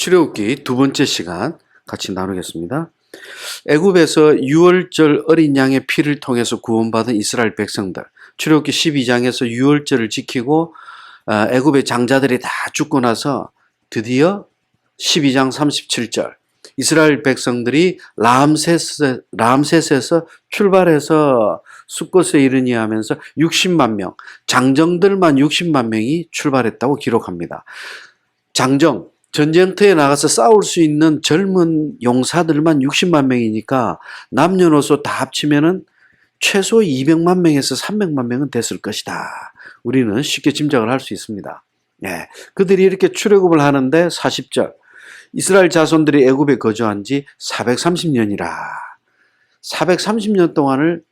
출애굽기 두 번째 시간 같이 나누겠습니다. 애굽에서 유월절 어린 양의 피를 통해서 구원받은 이스라엘 백성들, 출애굽기 12장에서 유월절을 지키고 애굽의 장자들이 다 죽고 나서 드디어 12장 37절 이스라엘 백성들이 람셋에서 출발해서 숫곳에 이르니 하면서 60만 명, 장정들만 60만 명이 출발했다고 기록합니다. 장정, 전쟁터에 나가서 싸울 수 있는 젊은 용사들만 60만 명이니까 남녀노소 다 합치면은 최소 200만 명에서 300만 명은 됐을 것이다. 우리는 쉽게 짐작을 할 수 있습니다. 네, 그들이 이렇게 출애굽을 하는데 40절 이스라엘 자손들이 애굽에 거주한 지 430년이라. 430년 동안을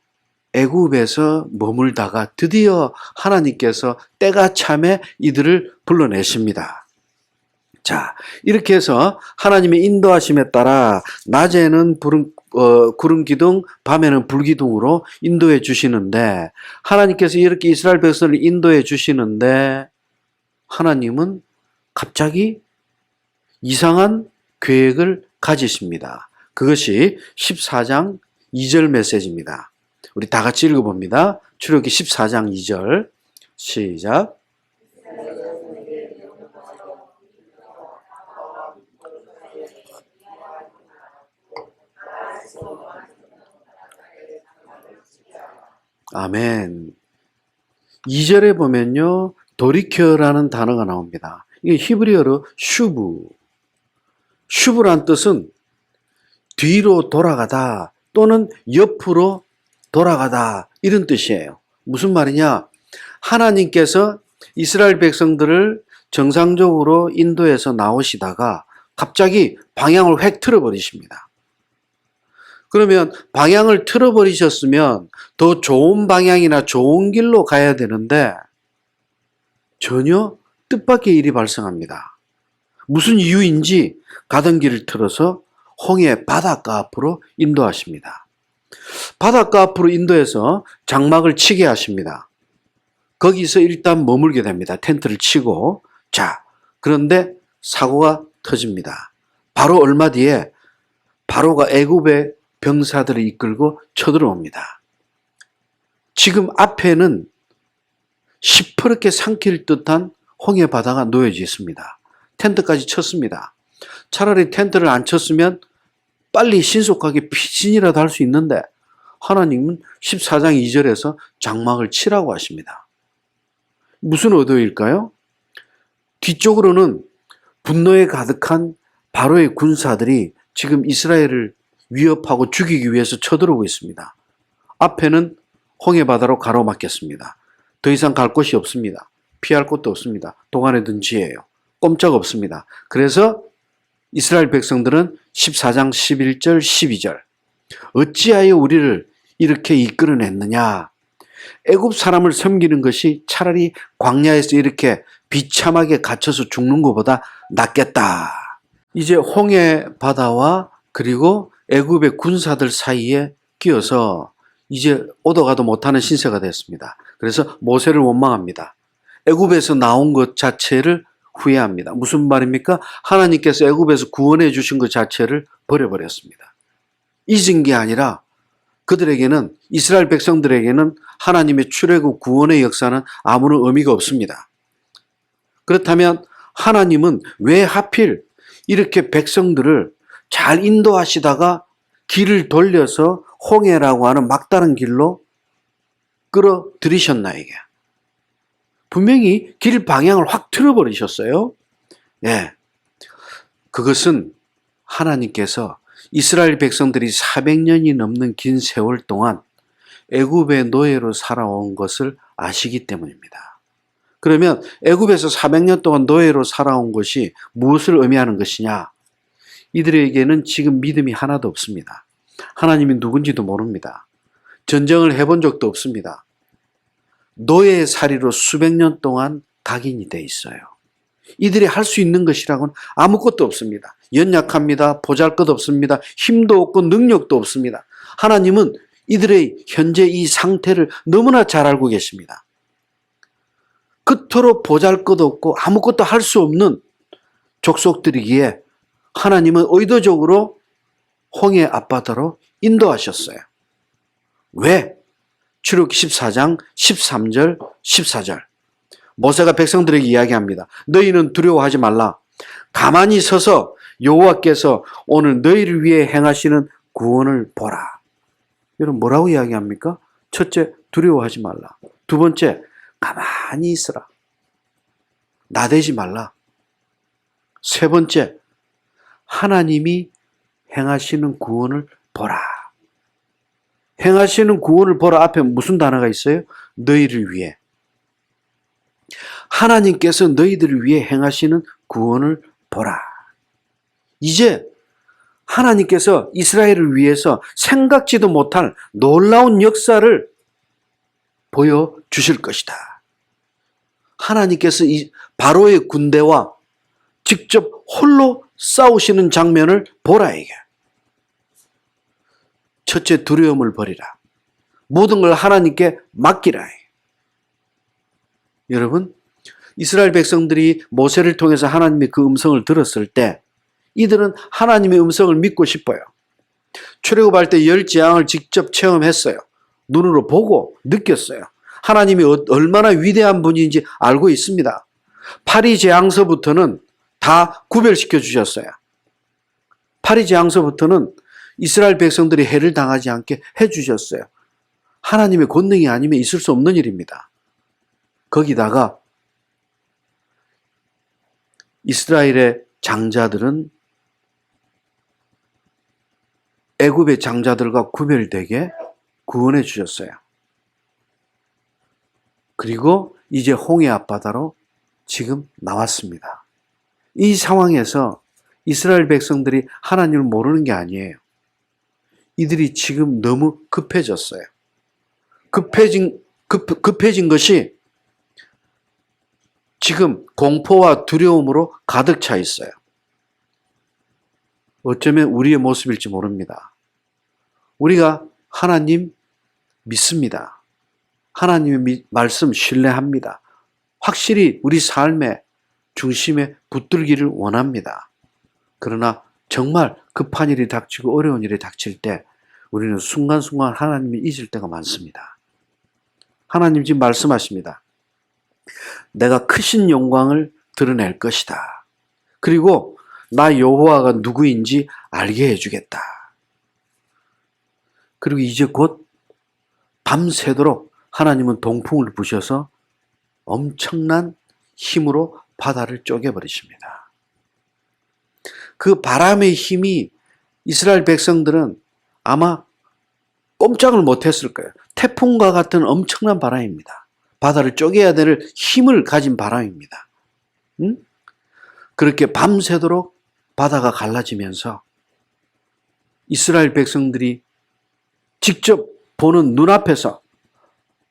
애굽에서 머물다가 드디어 하나님께서 때가 참에 이들을 불러내십니다. 자, 이렇게 해서 하나님의 인도하심에 따라 낮에는 구름 기둥, 밤에는 불 기둥으로 인도해 주시는데 하나님께서 이렇게 이스라엘 백성을 인도해 주시는데 하나님은 갑자기 이상한 계획을 가지십니다. 그것이 14장 2절 메시지입니다. 우리 다 같이 읽어봅니다. 출애굽기 14장 2절 시작. 아멘. 2절에 보면요. 돌이켜라는 단어가 나옵니다. 이게 히브리어로 슈브란 뜻은 뒤로 돌아가다 또는 옆으로 돌아가다 이런 뜻이에요. 무슨 말이냐? 하나님께서 이스라엘 백성들을 정상적으로 인도에서 나오시다가 갑자기 방향을 획 틀어버리십니다. 그러면 방향을 틀어버리셨으면 더 좋은 방향이나 좋은 길로 가야 되는데 전혀 뜻밖의 일이 발생합니다. 무슨 이유인지 가던 길을 틀어서 홍해 바닷가 앞으로 인도하십니다. 바닷가 앞으로 인도해서 장막을 치게 하십니다. 거기서 일단 머물게 됩니다. 텐트를 치고. 자, 그런데 사고가 터집니다. 바로 얼마 뒤에 바로가 애굽의 병사들을 이끌고 쳐들어옵니다. 지금 앞에는 시퍼렇게 삼킬 듯한 홍해 바다가 놓여져 있습니다. 텐트까지 쳤습니다. 차라리 텐트를 안 쳤으면 빨리 신속하게 피신이라도 할 수 있는데 하나님은 14장 2절에서 장막을 치라고 하십니다. 무슨 의도일까요? 뒤쪽으로는 분노에 가득한 바로의 군사들이 지금 이스라엘을 위협하고 죽이기 위해서 쳐들어오고 있습니다. 앞에는 홍해바다로 가로막혔습니다. 더 이상 갈 곳이 없습니다. 피할 곳도 없습니다. 동안에 든 지혜예요. 꼼짝 없습니다. 그래서 이스라엘 백성들은 14장 11절 12절 어찌하여 우리를 이렇게 이끌어냈느냐. 애굽 사람을 섬기는 것이 차라리 광야에서 이렇게 비참하게 갇혀서 죽는 것보다 낫겠다. 이제 홍해바다와 그리고 애굽의 군사들 사이에 끼어서 이제 오도 가도 못하는 신세가 됐습니다. 그래서 모세를 원망합니다. 애굽에서 나온 것 자체를 후회합니다. 무슨 말입니까? 하나님께서 애굽에서 구원해 주신 것 자체를 버려버렸습니다. 잊은 게 아니라 그들에게는 이스라엘 백성들에게는 하나님의 출애굽 구원의 역사는 아무런 의미가 없습니다. 그렇다면 하나님은 왜 하필 이렇게 백성들을 잘 인도하시다가 길을 돌려서 홍해라고 하는 막다른 길로 끌어들이셨나 이게. 분명히 길 방향을 확 틀어버리셨어요. 예. 그것은 하나님께서 이스라엘 백성들이 400년이 넘는 긴 세월 동안 애굽의 노예로 살아온 것을 아시기 때문입니다. 그러면 애굽에서 400년 동안 노예로 살아온 것이 무엇을 의미하는 것이냐? 이들에게는 지금 믿음이 하나도 없습니다. 하나님이 누군지도 모릅니다. 전쟁을 해본 적도 없습니다. 노예살이로 수백 년 동안 각인이 돼 있어요. 이들이 할 수 있는 것이라고는 아무것도 없습니다. 연약합니다. 보잘것없습니다. 힘도 없고 능력도 없습니다. 하나님은 이들의 현재 이 상태를 너무나 잘 알고 계십니다. 그토록 보잘것없고 아무것도 할 수 없는 족속들이기에 하나님은 의도적으로 홍해 앞바다로 인도하셨어요. 왜? 출애굽기 14장 13절 14절 모세가 백성들에게 이야기합니다. 너희는 두려워하지 말라. 가만히 서서 여호와께서 오늘 너희를 위해 행하시는 구원을 보라. 여러분 뭐라고 이야기합니까? 첫째, 두려워하지 말라. 두 번째, 가만히 있으라. 나대지 말라. 세 번째, 하나님이 행하시는 구원을 보라. 행하시는 구원을 보라 앞에 무슨 단어가 있어요? 너희를 위해. 하나님께서 너희들을 위해 행하시는 구원을 보라. 이제 하나님께서 이스라엘을 위해서 생각지도 못할 놀라운 역사를 보여주실 것이다. 하나님께서 이 바로의 군대와 직접 홀로 싸우시는 장면을 보라 이게. 첫째, 두려움을 버리라. 모든 걸 하나님께 맡기라. 여러분, 이스라엘 백성들이 모세를 통해서 하나님의 그 음성을 들었을 때 이들은 하나님의 음성을 믿고 싶어요. 출애굽할 때 열 재앙을 직접 체험했어요. 눈으로 보고 느꼈어요. 하나님이 얼마나 위대한 분인지 알고 있습니다. 파리 재앙서부터는 다 구별시켜 주셨어요. 파리 재앙서부터는 이스라엘 백성들이 해를 당하지 않게 해주셨어요. 하나님의 권능이 아니면 있을 수 없는 일입니다. 거기다가 이스라엘의 장자들은 애굽의 장자들과 구별되게 구원해 주셨어요. 그리고 이제 홍해 앞바다로 지금 나왔습니다. 이 상황에서 이스라엘 백성들이 하나님을 모르는 게 아니에요. 이들이 지금 너무 급해졌어요. 급해진 것이 지금 공포와 두려움으로 가득 차 있어요. 어쩌면 우리의 모습일지 모릅니다. 우리가 하나님 믿습니다. 하나님의 말씀 신뢰합니다. 확실히 우리 삶의 중심에 붙들기를 원합니다. 그러나 정말 급한 일이 닥치고 어려운 일이 닥칠 때 우리는 순간순간 하나님을 잊을 때가 많습니다. 하나님 지금 말씀하십니다. 내가 크신 영광을 드러낼 것이다. 그리고 나 여호와가 누구인지 알게 해주겠다. 그리고 이제 곧 밤새도록 하나님은 동풍을 부셔서 엄청난 힘으로 바다를 쪼개버리십니다. 그 바람의 힘이 이스라엘 백성들은 아마 꼼짝을 못했을 거예요. 태풍과 같은 엄청난 바람입니다. 바다를 쪼개야 될 힘을 가진 바람입니다. 그렇게 밤새도록 바다가 갈라지면서 이스라엘 백성들이 직접 보는 눈앞에서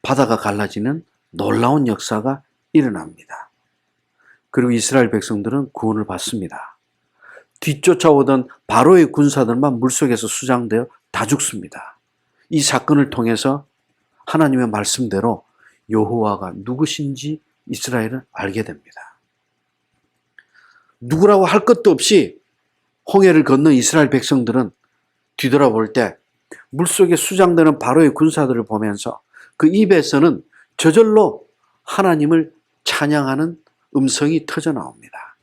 바다가 갈라지는 놀라운 역사가 일어납니다. 그리고 이스라엘 백성들은 구원을 받습니다. 뒤쫓아오던 바로의 군사들만 물속에서 수장되어 다 죽습니다. 이 사건을 통해서 하나님의 말씀대로 여호와가 누구신지 이스라엘은 알게 됩니다. 누구라고 할 것도 없이 홍해를 건넌 이스라엘 백성들은 뒤돌아볼 때 물속에 수장되는 바로의 군사들을 보면서 그 입에서는 저절로 하나님을 찬양하는 음성이 터져 나옵니다.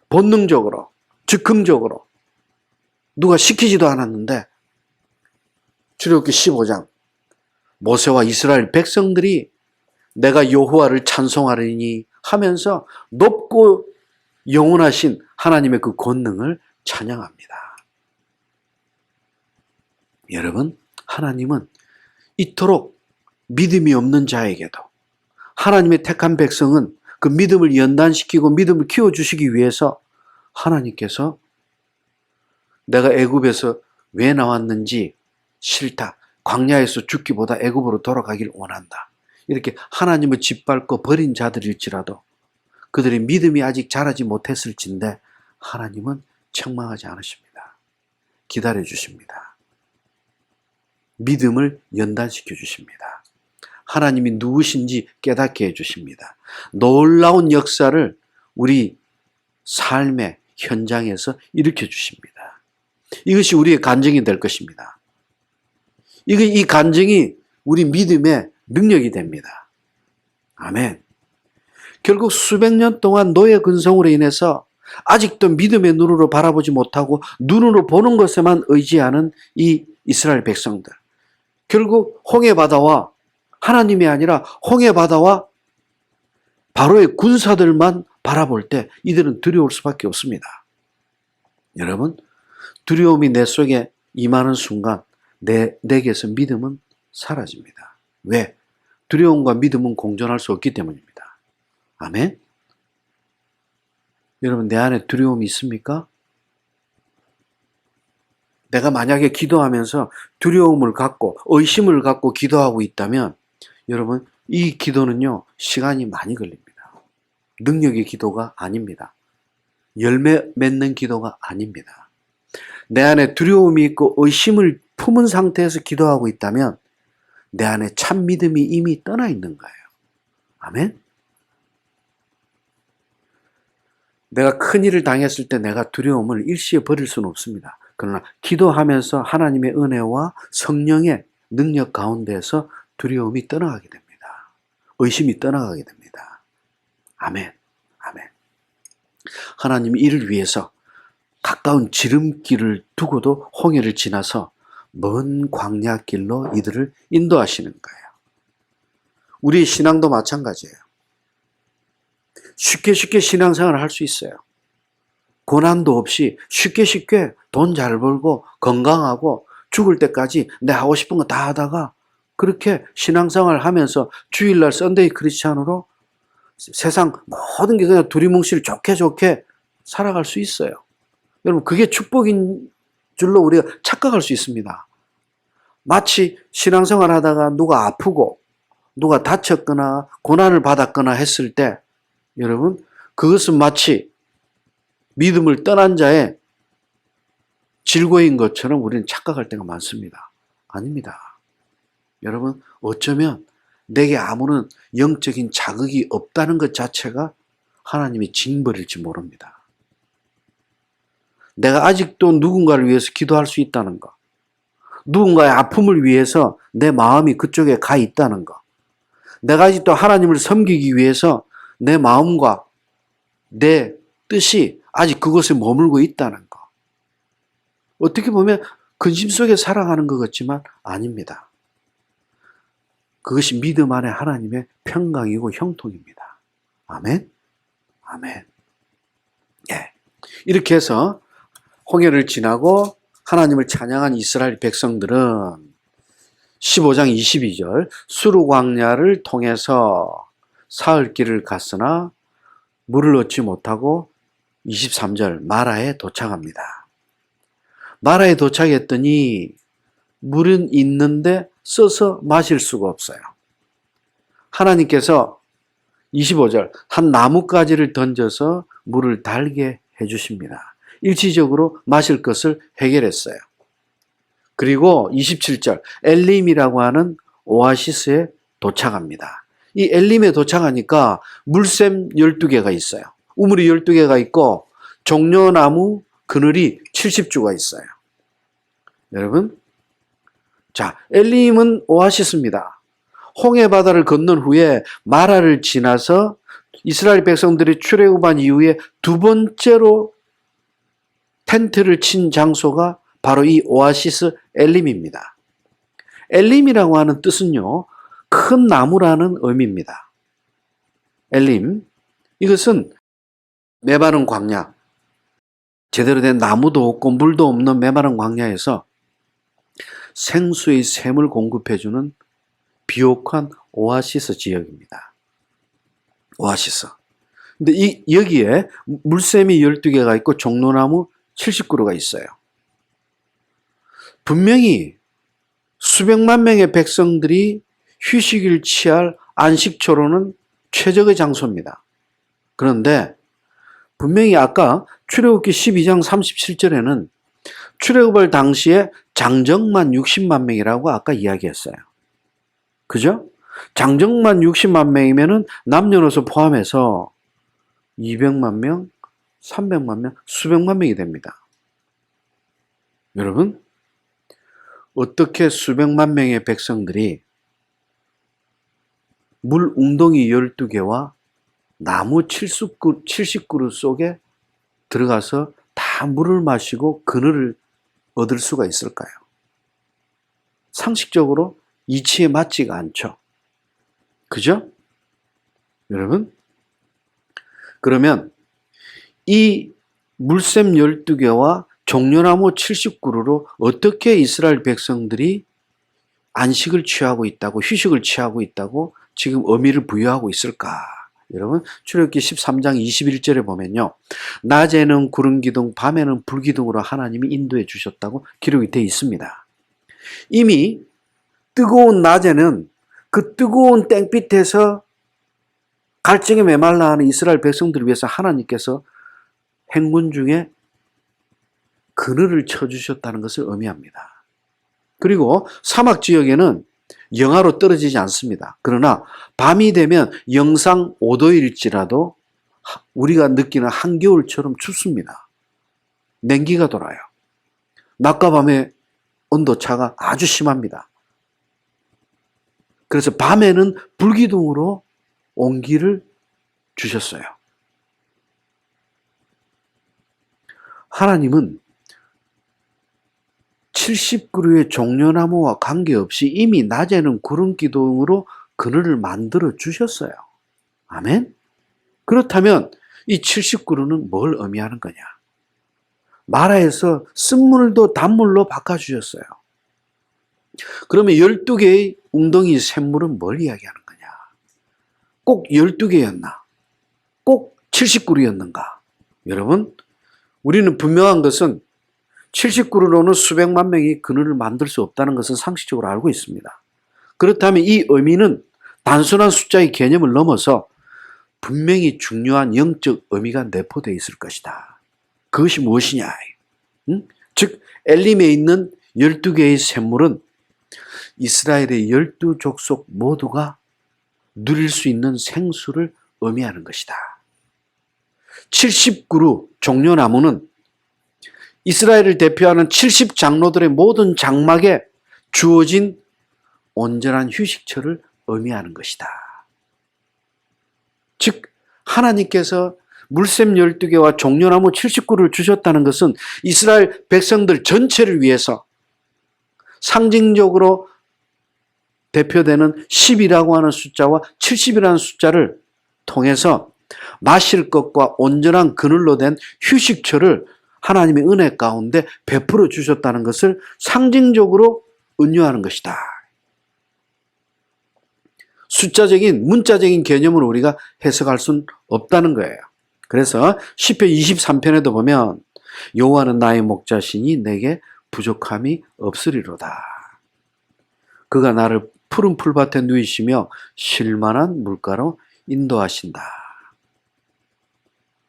본능적으로, 즉흥적으로 누가 시키지도 않았는데 출애굽기 15장 모세와 이스라엘 백성들이 내가 여호와를 찬송하리니 하면서 높고 영원하신 하나님의 그 권능을 찬양합니다. 여러분, 하나님은 이토록 믿음이 없는 자에게도 하나님의 택한 백성은 그 믿음을 연단시키고 믿음을 키워주시기 위해서 하나님께서 내가 애굽에서 왜 나왔는지 싫다. 광야에서 죽기보다 애굽으로 돌아가길 원한다. 이렇게 하나님을 짓밟고 버린 자들일지라도 그들의 믿음이 아직 자라지 못했을진데 하나님은 책망하지 않으십니다. 기다려 주십니다. 믿음을 연단시켜 주십니다. 하나님이 누구신지 깨닫게 해 주십니다. 놀라운 역사를 우리 삶에 현장에서 일으켜 주십니다. 이것이 우리의 간증이 될 것입니다. 이 간증이 우리 믿음의 능력이 됩니다. 아멘. 결국 수백 년 동안 노예 근성으로 인해서 아직도 믿음의 눈으로 바라보지 못하고 눈으로 보는 것에만 의지하는 이 이스라엘 백성들. 결국 홍해바다와 하나님이 아니라 홍해바다와 바로의 군사들만 바라볼 때 이들은 두려울 수밖에 없습니다. 여러분, 두려움이 내 속에 임하는 순간 내게서 믿음은 사라집니다. 왜? 두려움과 믿음은 공존할 수 없기 때문입니다. 아멘? 여러분, 내 안에 두려움이 있습니까? 내가 만약에 기도하면서 두려움을 갖고 의심을 갖고 기도하고 있다면 여러분, 이 기도는요, 시간이 많이 걸립니다. 능력의 기도가 아닙니다. 열매 맺는 기도가 아닙니다. 내 안에 두려움이 있고 의심을 품은 상태에서 기도하고 있다면 내 안에 참 믿음이 이미 떠나 있는 거예요. 아멘? 내가 큰일을 당했을 때 내가 두려움을 일시에 버릴 수는 없습니다. 그러나 기도하면서 하나님의 은혜와 성령의 능력 가운데서 두려움이 떠나가게 됩니다. 의심이 떠나가게 됩니다. 아멘. 아멘. 하나님이 이를 위해서 가까운 지름길을 두고도 홍해를 지나서 먼 광야길로 이들을 인도하시는 거예요. 우리의 신앙도 마찬가지예요. 쉽게 신앙생활을 할 수 있어요. 고난도 없이 쉽게 돈 잘 벌고 건강하고 죽을 때까지 내 하고 싶은 거 다 하다가 그렇게 신앙생활을 하면서 주일날 썬데이 크리스찬으로 세상 모든 게 그냥 두리뭉실 좋게 살아갈 수 있어요. 여러분, 그게 축복인 줄로 우리가 착각할 수 있습니다. 마치 신앙생활 하다가 누가 아프고 누가 다쳤거나 고난을 받았거나 했을 때 여러분, 그것은 마치 믿음을 떠난 자의 질고인 것처럼 우리는 착각할 때가 많습니다. 아닙니다. 여러분, 어쩌면 내게 아무런 영적인 자극이 없다는 것 자체가 하나님의 징벌일지 모릅니다. 내가 아직도 누군가를 위해서 기도할 수 있다는 것, 누군가의 아픔을 위해서 내 마음이 그쪽에 가 있다는 것, 내가 아직도 하나님을 섬기기 위해서 내 마음과 내 뜻이 아직 그곳에 머물고 있다는 것. 어떻게 보면 근심 속에 살아가는 것 같지만 아닙니다. 그것이 믿음 안에 하나님의 평강이고 형통입니다. 아멘? 아멘. 예. 이렇게 해서 홍해를 지나고 하나님을 찬양한 이스라엘 백성들은 15장 22절 수르 광야를 통해서 사흘길을 갔으나 물을 얻지 못하고 23절 마라에 도착합니다. 마라에 도착했더니 물은 있는데 써서 마실 수가 없어요. 하나님께서 25절 한 나뭇가지를 던져서 물을 달게 해주십니다. 일시적으로 마실 것을 해결했어요. 그리고 27절 엘림이라고 하는 오아시스에 도착합니다. 이 엘림에 도착하니까 물샘 12개가 있어요. 우물이 12개가 있고 종려나무 그늘이 70주가 있어요. 여러분, 자, 엘림은 오아시스입니다. 홍해바다를 건넌 후에 마라를 지나서 이스라엘 백성들이 출애굽한 이후에 두 번째로 텐트를 친 장소가 바로 이 오아시스 엘림입니다. 엘림이라고 하는 뜻은요, 큰 나무라는 의미입니다. 엘림, 이것은 메마른 광야, 제대로 된 나무도 없고 물도 없는 메마른 광야에서 생수의 샘을 공급해주는 비옥한 오아시스 지역입니다. 오아시스. 근데 여기에 물샘이 12개가 있고 종려나무 70그루가 있어요. 분명히 수백만 명의 백성들이 휴식을 취할 안식처로는 최적의 장소입니다. 그런데 분명히 아까 출애굽기 12장 37절에는 출애굽할 당시에 장정만 60만 명이라고 아까 이야기했어요. 그죠? 장정만 60만 명이면은 남녀노소 포함해서 200만 명, 300만 명, 수백만 명이 됩니다. 여러분, 어떻게 수백만 명의 백성들이 물 웅덩이 12개와 나무 70그루 속에 들어가서 다 물을 마시고 그늘을 얻을 수가 있을까요? 상식적으로 이치에 맞지가 않죠. 그죠? 여러분? 그러면 이 물샘 12개와 종려나무 70그루로 어떻게 이스라엘 백성들이 안식을 취하고 있다고, 휴식을 취하고 있다고 지금 의미를 부여하고 있을까? 여러분, 출애굽기 13장 21절에 보면요. 낮에는 구름 기둥, 밤에는 불 기둥으로 하나님이 인도해 주셨다고 기록이 되어 있습니다. 이미 뜨거운 낮에는 그 뜨거운 땡빛에서 갈증에 메말라 하는 이스라엘 백성들을 위해서 하나님께서 행군 중에 그늘을 쳐주셨다는 것을 의미합니다. 그리고 사막 지역에는 영하로 떨어지지 않습니다. 그러나 밤이 되면 영상 5도일지라도 우리가 느끼는 한겨울처럼 춥습니다. 냉기가 돌아요. 낮과 밤의 온도차가 아주 심합니다. 그래서 밤에는 불기둥으로 온기를 주셨어요. 하나님은 70그루의 종려나무와 관계없이 이미 낮에는 구름기둥으로 그늘을 만들어 주셨어요. 아멘? 그렇다면 이 70그루는 뭘 의미하는 거냐? 마라에서 쓴물도 단물로 바꿔주셨어요. 그러면 12개의 웅덩이 샘물은 뭘 이야기하는 거냐? 꼭 12개였나? 꼭 70그루였는가? 여러분, 우리는 분명한 것은 70그루로는 수백만 명이 그늘을 만들 수 없다는 것은 상식적으로 알고 있습니다. 그렇다면 이 의미는 단순한 숫자의 개념을 넘어서 분명히 중요한 영적 의미가 내포되어 있을 것이다. 그것이 무엇이냐? 즉 엘림에 있는 12개의 샘물은 이스라엘의 12족속 모두가 누릴 수 있는 생수를 의미하는 것이다. 70그루 종려나무는 이스라엘을 대표하는 70장로들의 모든 장막에 주어진 온전한 휴식처를 의미하는 것이다. 즉 하나님께서 물샘 12개와 종려나무 70그루를 주셨다는 것은 이스라엘 백성들 전체를 위해서 상징적으로 대표되는 10이라고 하는 숫자와 70이라는 숫자를 통해서 마실 것과 온전한 그늘로 된 휴식처를 하나님의 은혜 가운데 베풀어 주셨다는 것을 상징적으로 은유하는 것이다. 숫자적인 문자적인 개념으로 우리가 해석할 수는 없다는 거예요. 그래서 시편 23편에도 보면 여호와는 나의 목자시니 내게 부족함이 없으리로다. 그가 나를 푸른 풀밭에 누이시며 쉴만한 물가로 인도하신다.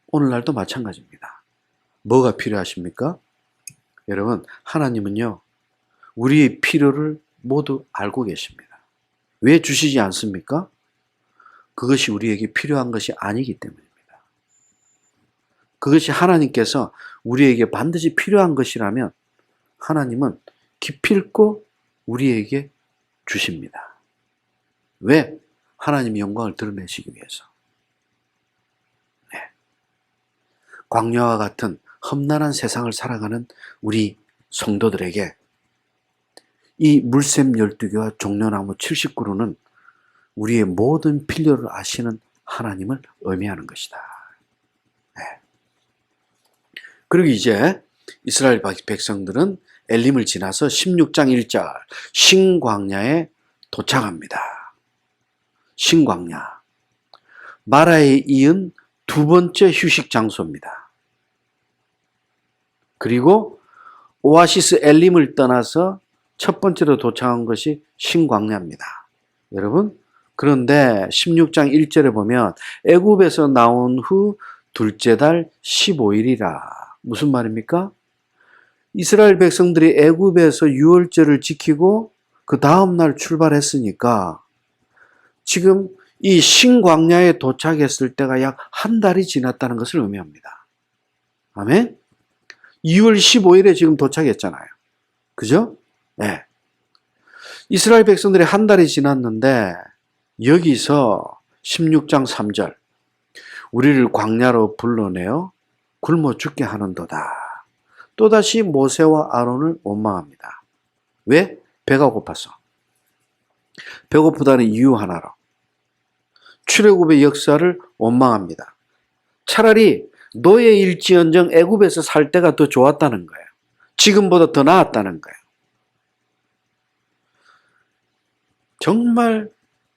오늘날도 마찬가지입니다. 뭐가 필요하십니까? 여러분, 하나님은요, 우리의 필요를 모두 알고 계십니다. 왜 주시지 않습니까? 그것이 우리에게 필요한 것이 아니기 때문입니다. 그것이 하나님께서 우리에게 반드시 필요한 것이라면 하나님은 기필코 우리에게 주십니다. 왜? 하나님의 영광을 드러내시기 위해서. 네. 광야와 같은 험난한 세상을 살아가는 우리 성도들에게 이 물샘 12개와 종려나무 70그루는 우리의 모든 필요를 아시는 하나님을 의미하는 것이다. 네. 그리고 이제 이스라엘 백성들은 엘림을 지나서 16장 1절 신광야에 도착합니다. 신광야. 마라에 이은 두 번째 휴식 장소입니다. 그리고 오아시스 엘림을 떠나서 첫 번째로 도착한 것이 신광야입니다. 여러분, 그런데 16장 1절에 보면 애굽에서 나온 후 둘째 달 15일이라. 무슨 말입니까? 이스라엘 백성들이 애굽에서 유월절을 지키고 그 다음 날 출발했으니까 지금 이 신광야에 도착했을 때가 약 한 달이 지났다는 것을 의미합니다. 아멘? 2월 15일에 지금 도착했잖아요. 그죠? 네. 이스라엘 백성들이 한 달이 지났는데 여기서 16장 3절 우리를 광야로 불러내어 굶어 죽게 하는도다. 또다시 모세와 아론을 원망합니다. 왜? 배가 고파서. 배고프다는 이유 하나로 출애굽의 역사를 원망합니다. 차라리 노예일지언정 애굽에서 살 때가 더 좋았다는 거예요. 지금보다 더 나았다는 거예요. 정말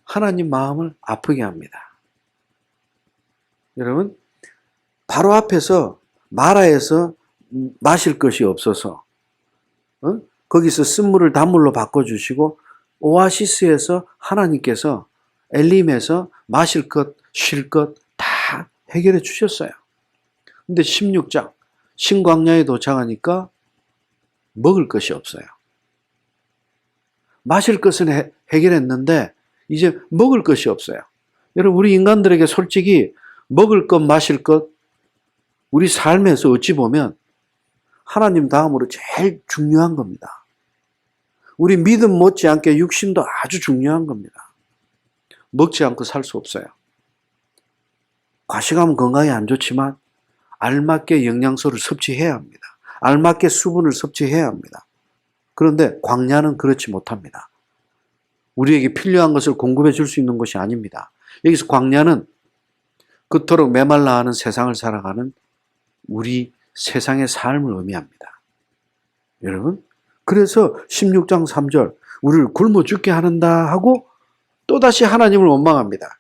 하나님 마음을 아프게 합니다. 여러분, 바로 앞에서 마라에서 마실 것이 없어서 거기서 쓴물을 단물로 바꿔주시고 오아시스에서 하나님께서 엘림에서 마실 것, 쉴 것 다 해결해 주셨어요. 근데 16장 신광야에 도착하니까 먹을 것이 없어요. 마실 것은 해결했는데 이제 먹을 것이 없어요. 여러분, 우리 인간들에게 솔직히 먹을 것, 마실 것, 우리 삶에서 어찌 보면 하나님 다음으로 제일 중요한 겁니다. 우리 믿음 못지않게 육신도 아주 중요한 겁니다. 먹지 않고 살 수 없어요. 과식하면 건강에 안 좋지만 알맞게 영양소를 섭취해야 합니다. 알맞게 수분을 섭취해야 합니다. 그런데 광야는 그렇지 못합니다. 우리에게 필요한 것을 공급해 줄 수 있는 것이 아닙니다. 여기서 광야는 그토록 메말라 하는 세상을 살아가는 우리 세상의 삶을 의미합니다. 여러분, 그래서 16장 3절 우리를 굶어 죽게 하는다 하고 또다시 하나님을 원망합니다.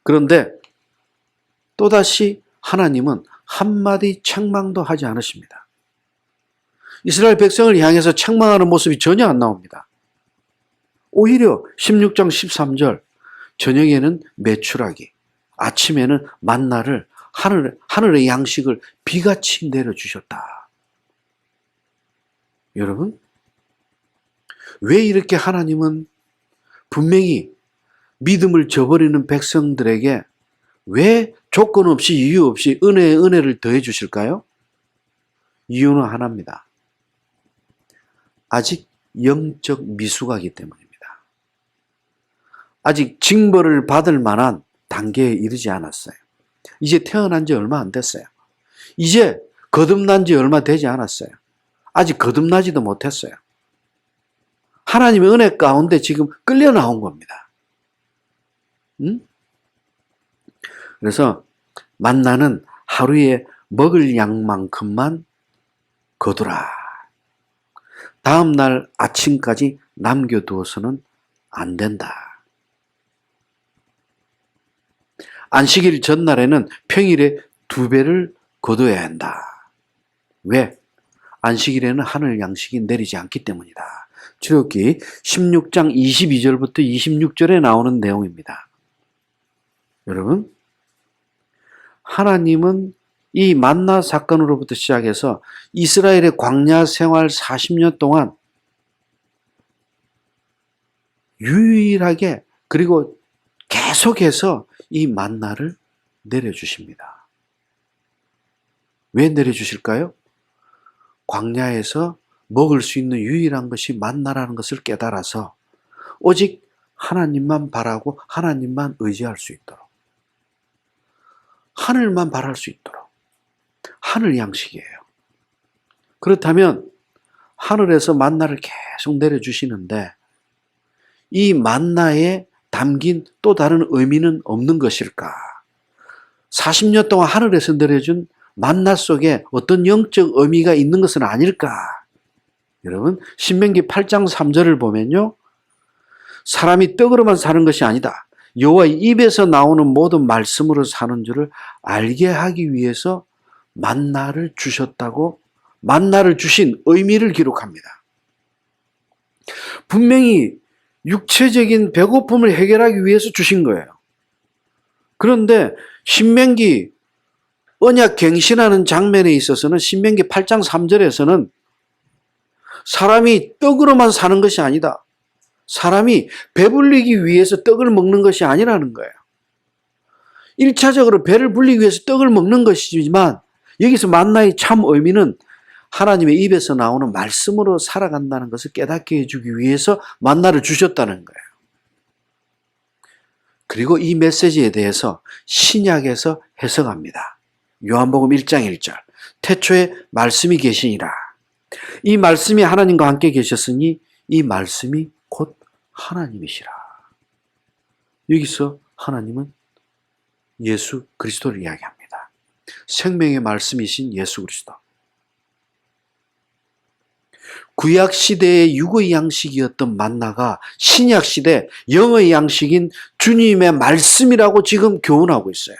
그런데 또다시 하나님은 한마디 책망도 하지 않으십니다. 이스라엘 백성을 향해서 책망하는 모습이 전혀 안 나옵니다. 오히려 16장 13절 저녁에는 메추라기, 아침에는 만나를 하늘의 양식을 비같이 내려주셨다. 여러분, 왜 이렇게 하나님은 분명히 믿음을 저버리는 백성들에게 왜 조건 없이 이유 없이 은혜에 은혜를 더해 주실까요? 이유는 하나입니다. 아직 영적 미숙하기 때문입니다. 아직 징벌을 받을 만한 단계에 이르지 않았어요. 이제 태어난 지 얼마 안 됐어요. 이제 거듭난 지 얼마 되지 않았어요. 아직 거듭나지도 못했어요. 하나님의 은혜 가운데 지금 끌려 나온 겁니다. 그래서 만나는 하루에 먹을 양만큼만 거두라. 다음 날 아침까지 남겨두어서는 안 된다. 안식일 전날에는 평일에 2배를 거둬야 한다. 왜? 안식일에는 하늘 양식이 내리지 않기 때문이다. 출애굽기 16장 22절부터 26절에 나오는 내용입니다. 여러분, 하나님은 이 만나 사건으로부터 시작해서 이스라엘의 광야 생활 40년 동안 유일하게 그리고 계속해서 이 만나를 내려주십니다. 왜 내려주실까요? 광야에서 먹을 수 있는 유일한 것이 만나라는 것을 깨달아서 오직 하나님만 바라고 하나님만 의지할 수 있도록, 하늘만 바랄 수 있도록, 하늘 양식이에요. 그렇다면 하늘에서 만나를 계속 내려주시는데 이 만나에 담긴 또 다른 의미는 없는 것일까? 40년 동안 하늘에서 내려준 만나 속에 어떤 영적 의미가 있는 것은 아닐까? 여러분, 신명기 8장 3절을 보면요, 사람이 떡으로만 사는 것이 아니다. 여호와의 입에서 나오는 모든 말씀으로 사는 줄을 알게 하기 위해서 만나를 주셨다고, 만나를 주신 의미를 기록합니다. 분명히 육체적인 배고픔을 해결하기 위해서 주신 거예요. 그런데 신명기 언약 갱신하는 장면에 있어서는 신명기 8장 3절에서는 사람이 떡으로만 사는 것이 아니다. 사람이 배불리기 위해서 떡을 먹는 것이 아니라는 거예요. 1차적으로 배를 불리기 위해서 떡을 먹는 것이지만 여기서 만나의 참 의미는 하나님의 입에서 나오는 말씀으로 살아간다는 것을 깨닫게 해주기 위해서 만나를 주셨다는 거예요. 그리고 이 메시지에 대해서 신약에서 해석합니다. 요한복음 1장 1절. 태초에 말씀이 계시니라. 이 말씀이 하나님과 함께 계셨으니 이 말씀이 곧 하나님이시라. 여기서 하나님은 예수 그리스도를 이야기합니다. 생명의 말씀이신 예수 그리스도. 구약 시대의 육의 양식이었던 만나가 신약 시대 영의 양식인 주님의 말씀이라고 지금 교훈하고 있어요.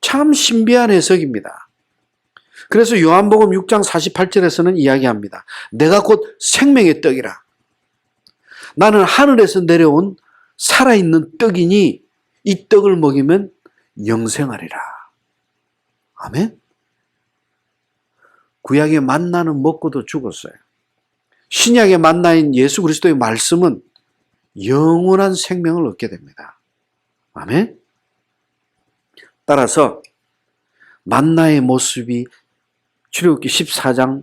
참 신비한 해석입니다. 그래서 요한복음 6장 48절에서는 이야기합니다. 내가 곧 생명의 떡이라. 나는 하늘에서 내려온 살아있는 떡이니 이 떡을 먹이면 영생하리라. 아멘. 구약의 만나는 먹고도 죽었어요. 신약의 만나인 예수 그리스도의 말씀은 영원한 생명을 얻게 됩니다. 아멘. 따라서 만나의 모습이 출애굽기 16장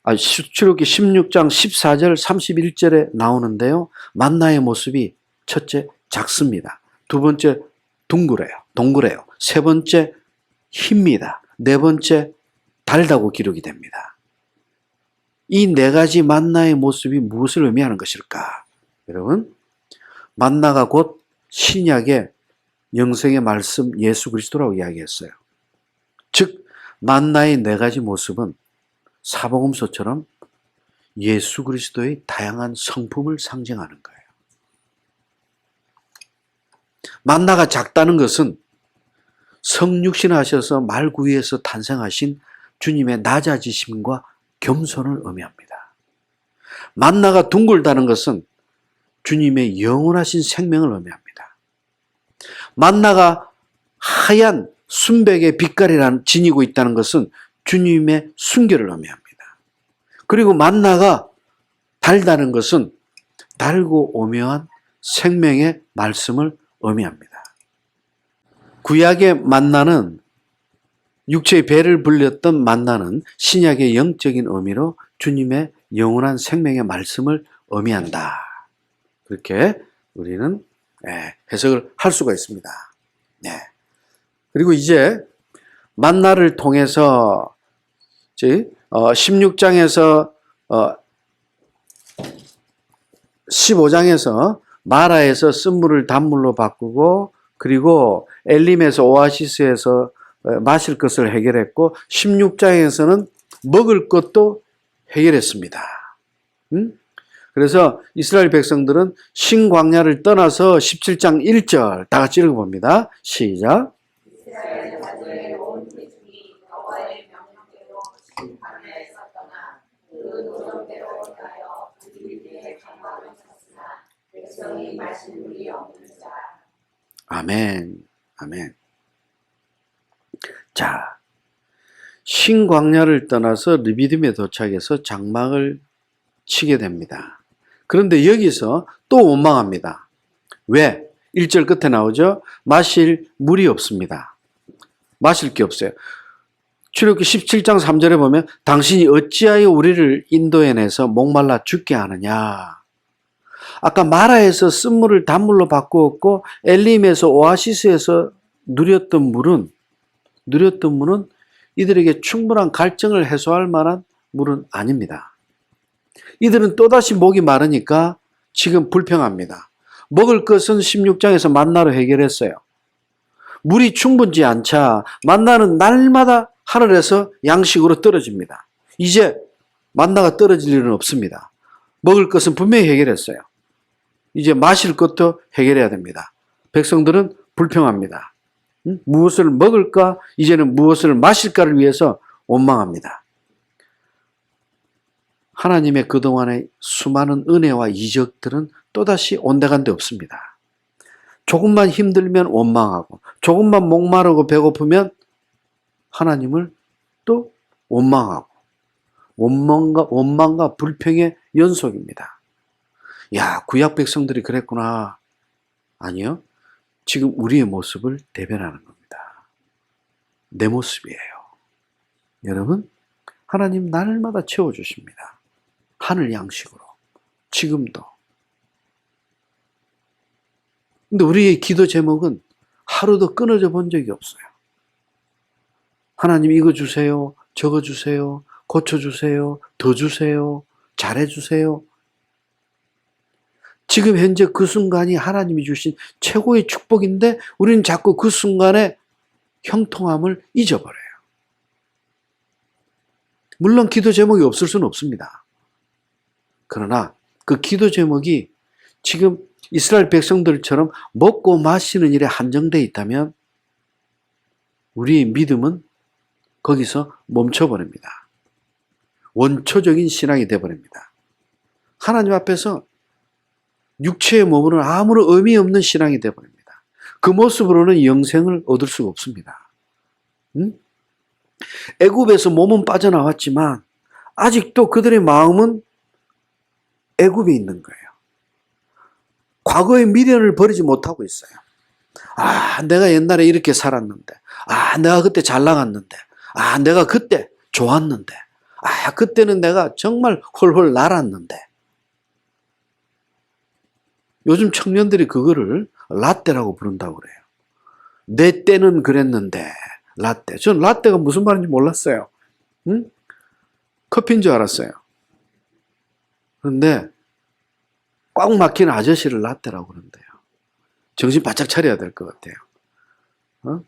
14절 31절에 나오는데요. 만나의 모습이 첫째 작습니다. 두 번째 동그래요. 세 번째 힙니다. 네 번째 달다고 기록이 됩니다. 이 네 가지 만나의 모습이 무엇을 의미하는 것일까? 여러분, 만나가 곧 신약의 영생의 말씀 예수 그리스도라고 이야기했어요. 즉 만나의 네 가지 모습은 사복음서처럼 예수 그리스도의 다양한 성품을 상징하는 거예요. 만나가 작다는 것은 성육신하셔서 말구유에서 탄생하신 주님의 낮아지심과 겸손을 의미합니다. 만나가 둥글다는 것은 주님의 영원하신 생명을 의미합니다. 만나가 하얀 순백의 빛깔이란 지니고 있다는 것은 주님의 순결을 의미합니다. 그리고 만나가 달다는 것은 달고 오묘한 생명의 말씀을 의미합니다. 구약의 만나는 육체의 배를 불렸던 만나는 신약의 영적인 의미로 주님의 영원한 생명의 말씀을 의미한다. 그렇게 우리는 해석을 할 수가 있습니다. 그리고 이제 만나를 통해서 16장에서 15장에서 마라에서 쓴물을 단물로 바꾸고 그리고 엘림에서 오아시스에서 마실 것을 해결했고 16장에서는 먹을 것도 해결했습니다. 그래서 이스라엘 백성들은 신광야를 떠나서 17장 1절 다 같이 읽어봅니다. 시작. 이스라엘 자손의 온 회중이 여호와의 명령대로 신광야에서 떠나 그 노정대로 가여 그들에게 강박을 쳤으나 백성이 마실 물이 없는 자. 아멘. 아멘. 자, 신광야를 떠나서 르비딤에 도착해서 장막을 치게 됩니다. 그런데 여기서 또 원망합니다. 왜? 1절 끝에 나오죠? 마실 물이 없습니다. 마실 게 없어요. 출애굽기 17장 3절에 보면 당신이 어찌하여 우리를 인도해내서 목말라 죽게 하느냐. 아까 마라에서 쓴물을 단물로 바꾸었고 엘림에서 오아시스에서 누렸던 물은 이들에게 충분한 갈증을 해소할 만한 물은 아닙니다. 이들은 또다시 목이 마르니까 지금 불평합니다. 먹을 것은 16장에서 만나로 해결했어요. 물이 충분치 않자 만나는 날마다 하늘에서 양식으로 떨어집니다. 이제 만나가 떨어질 일은 없습니다. 먹을 것은 분명히 해결했어요. 이제 마실 것도 해결해야 됩니다. 백성들은 불평합니다. 무엇을 먹을까? 이제는 무엇을 마실까를 위해서 원망합니다. 하나님의 그동안의 수많은 은혜와 이적들은 또다시 온데간데 없습니다. 조금만 힘들면 원망하고 조금만 목마르고 배고프면 하나님을 또 원망하고 원망과 불평의 연속입니다. 야, 구약 백성들이 그랬구나. 아니요. 지금 우리의 모습을 대변하는 겁니다. 내 모습이에요. 여러분, 하나님 날마다 채워주십니다. 하늘 양식으로. 지금도. 근데 우리의 기도 제목은 하루도 끊어져 본 적이 없어요. 하나님 이거 주세요. 저거 주세요. 고쳐주세요. 더 주세요. 잘해주세요. 지금 현재 그 순간이 하나님이 주신 최고의 축복인데 우리는 자꾸 그 순간의 형통함을 잊어버려요. 물론 기도 제목이 없을 수는 없습니다. 그러나 그 기도 제목이 지금 이스라엘 백성들처럼 먹고 마시는 일에 한정되어 있다면 우리의 믿음은 거기서 멈춰버립니다. 원초적인 신앙이 되어버립니다. 하나님 앞에서 육체의 몸으로는 아무런 의미 없는 신앙이 되어버립니다. 그 모습으로는 영생을 얻을 수가 없습니다. 애굽에서 몸은 빠져나왔지만 아직도 그들의 마음은 애굽에 있는 거예요. 과거의 미련을 버리지 못하고 있어요. 아, 내가 옛날에 이렇게 살았는데, 아, 내가 그때 잘 나갔는데, 아, 내가 그때 좋았는데, 아, 그때는 내가 정말 홀홀 날았는데. 요즘 청년들이 그거를 라떼라고 부른다고 그래요. 내 때는 그랬는데, 라떼. 전 라떼가 무슨 말인지 몰랐어요. 응? 커피인 줄 알았어요. 그런데 꽉 막힌 아저씨를 라떼라고 그런대요. 정신 바짝 차려야 될 것 같아요. 어?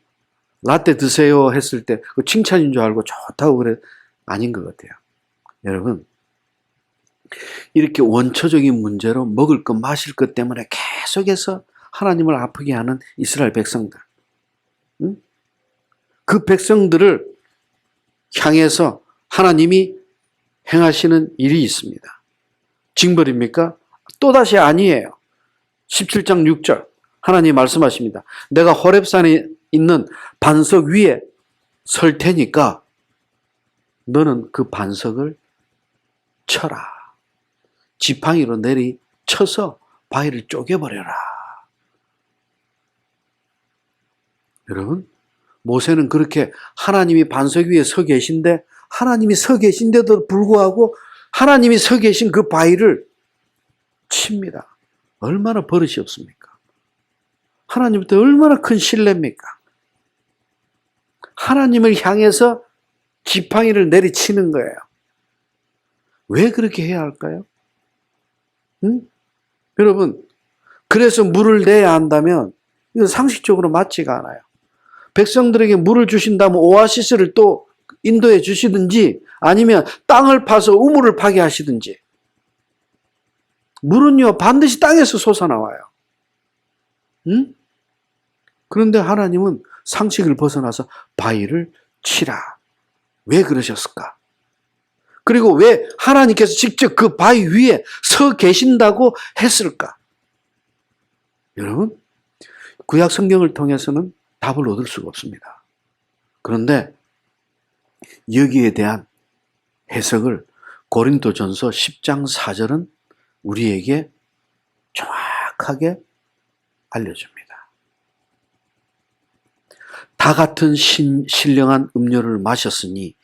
라떼 드세요 했을 때 그 칭찬인 줄 알고 좋다고 그래. 아닌 것 같아요. 여러분, 이렇게 원초적인 문제로 먹을 것 마실 것 때문에 계속해서 하나님을 아프게 하는 이스라엘 백성들. 응? 그 백성들을 향해서 하나님이 행하시는 일이 있습니다. 징벌입니까? 또다시 아니에요. 17장 6절 하나님 말씀하십니다. 내가 호렙산에 있는 반석 위에 설 테니까 너는 그 반석을 쳐라. 지팡이로 내리 쳐서 바위를 쪼개버려라. 여러분, 모세는 그렇게 하나님이 반석 위에 서 계신데 하나님이 서 계신데도 불구하고 하나님이 서 계신 그 바위를 칩니다. 얼마나 버릇이 없습니까? 하나님한테 얼마나 큰 신뢰입니까? 하나님을 향해서 지팡이를 내리치는 거예요. 왜 그렇게 해야 할까요? 응? 여러분, 그래서 물을 내야 한다면 이건 상식적으로 맞지가 않아요. 백성들에게 물을 주신다면 오아시스를 또 인도해 주시든지 아니면 땅을 파서 우물을 파게 하시든지. 물은요 반드시 땅에서 솟아나와요. 응? 그런데 하나님은 상식을 벗어나서 바위를 치라. 왜 그러셨을까? 그리고 왜 하나님께서 직접 그 바위 위에 서 계신다고 했을까? 여러분, 구약 성경을 통해서는 답을 얻을 수가 없습니다. 그런데 여기에 대한 해석을 고린도전서 10장 4절은 우리에게 정확하게 알려줍니다. 다 같은 신령한 음료를 마셨으니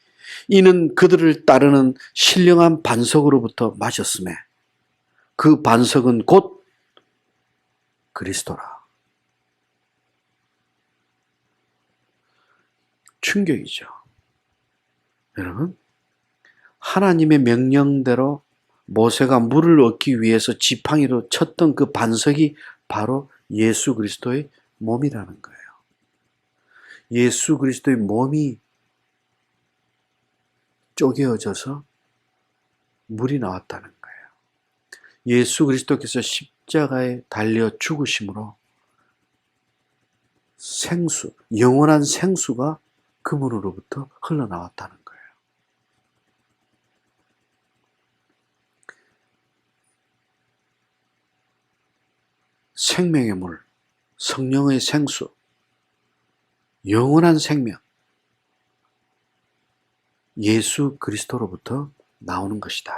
이는 그들을 따르는 신령한 반석으로부터 마셨음에 그 반석은 곧 그리스도라. 충격이죠. 여러분, 하나님의 명령대로 모세가 물을 얻기 위해서 지팡이로 쳤던 그 반석이 바로 예수 그리스도의 몸이라는 거예요. 예수 그리스도의 몸이 쪼개어져서 물이 나왔다는 거예요. 예수 그리스도께서 십자가에 달려 죽으심으로 생수, 영원한 생수가 그분으로부터 흘러나왔다는 거예요. 생명의 물, 성령의 생수, 영원한 생명, 예수 그리스도로부터 나오는 것이다.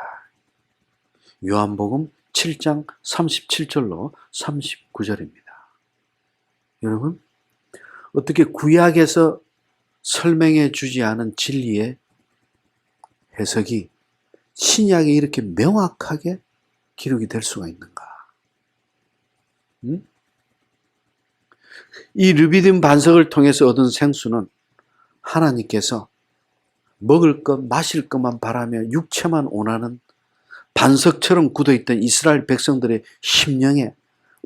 요한복음 7장 37절로 39절입니다. 여러분, 어떻게 구약에서 설명해 주지 않은 진리에 해석이 신약에 이렇게 명확하게 기록이 될 수가 있는가? 이 르비딤 반석을 통해서 얻은 생수는 하나님께서 먹을 것, 마실 것만 바라며 육체만 원하는 반석처럼 굳어있던 이스라엘 백성들의 심령에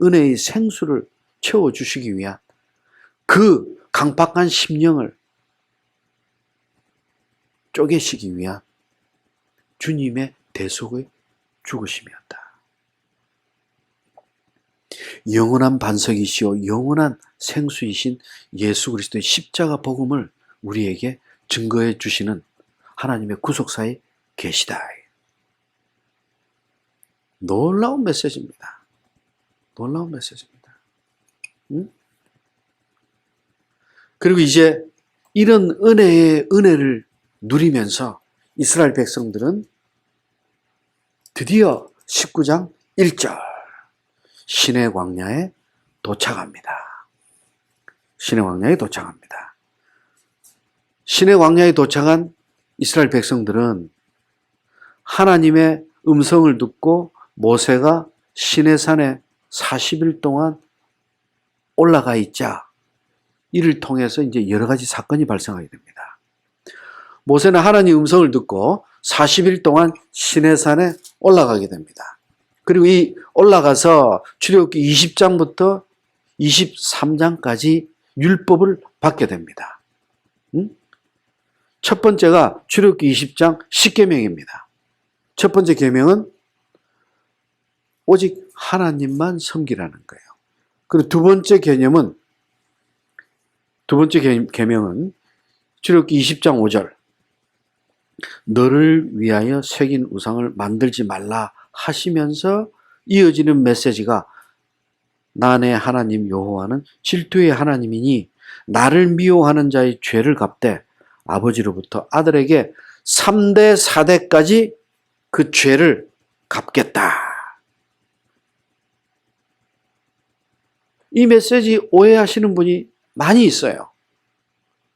은혜의 생수를 채워주시기 위한 그 강박한 심령을 쪼개시기 위한 주님의 대속의 죽으심이었다. 영원한 반석이시오 영원한 생수이신 예수 그리스도의 십자가 복음을 우리에게 증거해 주시는 하나님의 구속사에 계시다. 놀라운 메시지입니다. 놀라운 메시지입니다. 그리고 이제 이런 은혜를 누리면서 이스라엘 백성들은 드디어 19장 1절 신의 광야에 도착합니다. 신의 광야에 도착합니다. 신의 광야에 도착한 이스라엘 백성들은 하나님의 음성을 듣고 모세가 시내산에 40일 동안 올라가 있자 이를 통해서 이제 여러 가지 사건이 발생하게 됩니다. 모세는 하나님 음성을 듣고 40일 동안 시내산에 올라가게 됩니다. 그리고 이 올라가서 출애굽기 20장부터 23장까지 율법을 받게 됩니다. 첫 번째가 출애굽기 20장 10계명입니다. 첫 번째 계명은 오직 하나님만 섬기라는 거예요. 그리고 두 번째 계명은 출애굽기 20장 5절 너를 위하여 새긴 우상을 만들지 말라 하시면서 이어지는 메시지가 나 내 하나님 여호와는 질투의 하나님이니 나를 미워하는 자의 죄를 갚되 아버지로부터 아들에게 3대 4대까지 그 죄를 갚겠다. 이 메시지 오해하시는 분이 많이 있어요.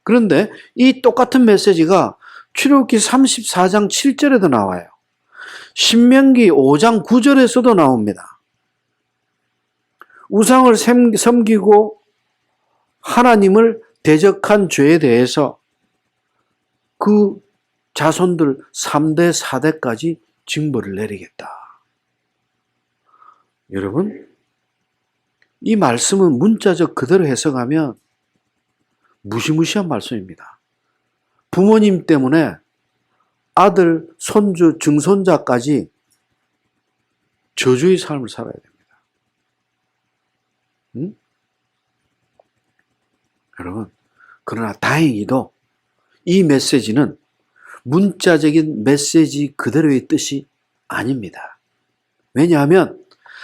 그런데 이 똑같은 메시지가 출애굽기 34장 7절에도 나와요. 신명기 5장 9절에서도 나옵니다. 우상을 섬기고 하나님을 대적한 죄에 대해서 그 자손들 3대 4대까지 징벌을 내리겠다. 여러분, 이 말씀은 문자적 그대로 해석하면 무시무시한 말씀입니다. 부모님 때문에 아들, 손주, 증손자까지 저주의 삶을 살아야 됩니다. 여러분, 그러나 다행히도 이 메시지는 문자적인 메시지 그대로의 뜻이 아닙니다. 왜냐하면